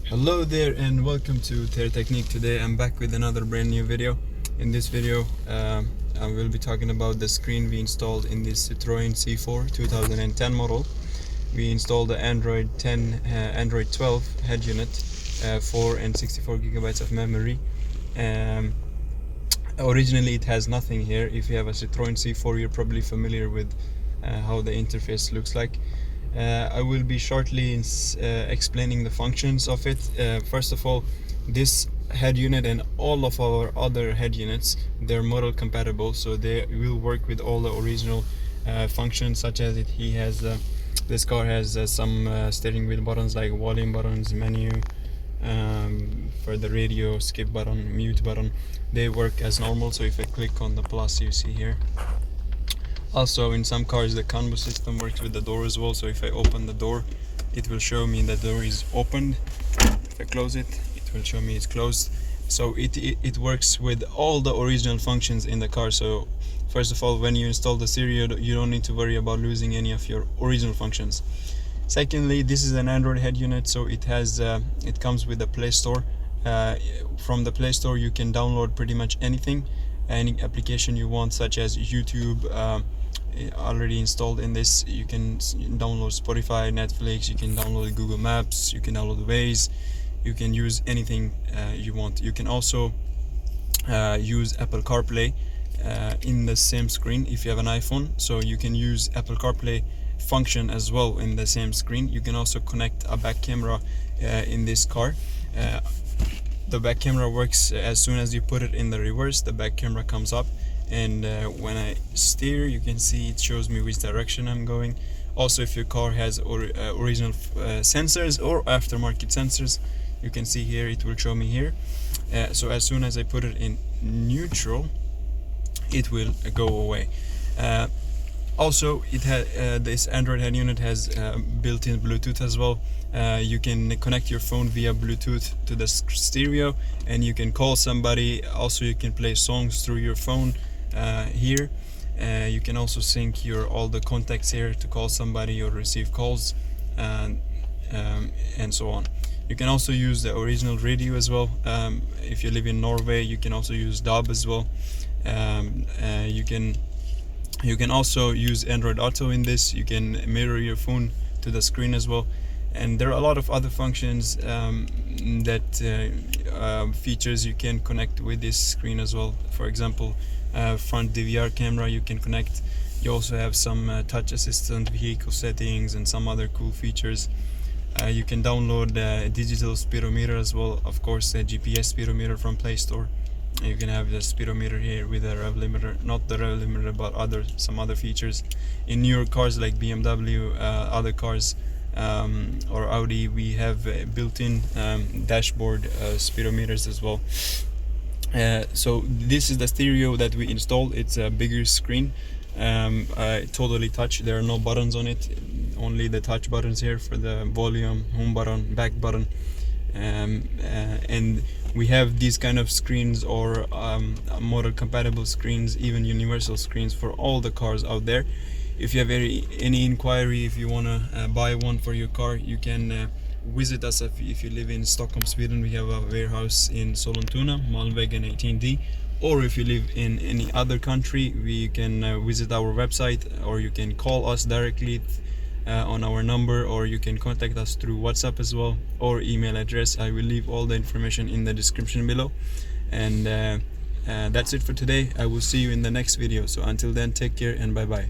Hello there and welcome to TereTeknik. Today I'm back with another brand new video. In this video I will be talking about the screen we installed in this Citroen C4 2010 model. We installed the Android 12 head unit, 4 and 64 gigabytes of memory. Originally it has nothing here. If you have a Citroen C4 you're probably familiar with how the interface looks like. I will be shortly explaining the functions of it. First of all, this head unit and all of our other head units, they're model compatible, so they will work with all the original functions, such as this car has some steering wheel buttons like volume buttons, menu, for the radio, skip button, mute button. They work as normal, so if I click on the plus you see here. Also, in some cars the combo system works with the door as well, so if I open the door it will show me that the door is opened. If I close it, it will show me it's closed. So it works with all the original functions in the car. So first of all, when you install the stereo you don't need to worry about losing any of your original functions. Secondly, this is an Android head unit, so it comes with the Play Store. From the Play Store you can download pretty much any application you want, such as YouTube. Already installed in this. You can download Spotify, Netflix, you can download Google Maps, you can download Waze, you can use anything you want. You can also use Apple CarPlay in the same screen if you have an iPhone, so you can use Apple CarPlay function as well in the same screen. You can also connect a back camera in this car. The back camera works as soon as you put it in the reverse. The back camera comes up, and when I steer you can see it shows me which direction I'm going. Also, if your car has original sensors or aftermarket sensors, you can see here it will show me here. So as soon as I put it in neutral it will go away. Also, this Android head unit has built-in Bluetooth as well. You can connect your phone via Bluetooth to the stereo and you can call somebody. Also, you can play songs through your phone here. You can also sync all the contacts here to call somebody or receive calls, and so on. You can also use the original radio as well. If you live in Norway you can also use DAB as well. You can also use Android Auto in this. You can mirror your phone to the screen as well. And there are a lot of other functions features you can connect with this screen as well. For example, front DVR camera you can connect. You also have some touch assistant, vehicle settings, and some other cool features. You can download digital speedometer as well, of course a GPS speedometer from Play Store. You can have the speedometer here with a rev limiter, not the rev limiter but some other features. In newer cars like BMW, other cars, or Audi, we have built-in dashboard speedometers as well. So this is the stereo that we installed. It's a bigger screen, totally touch. There are no buttons on it, only the touch buttons here for the volume, home button, back button. And we have these kind of screens, or model compatible screens, even universal screens for all the cars out there. If you have any inquiry, if you want to buy one for your car, you can visit us. If you live in Stockholm, Sweden, we have a warehouse in Sollentuna, Malmvägen 18D. Or if you live in any other country, we can visit our website, or you can call us directly on our number, or you can contact us through WhatsApp as well, or email address. I will leave all the information in the description below. And that's it for today. I will see you in the next video. So until then, take care and bye bye.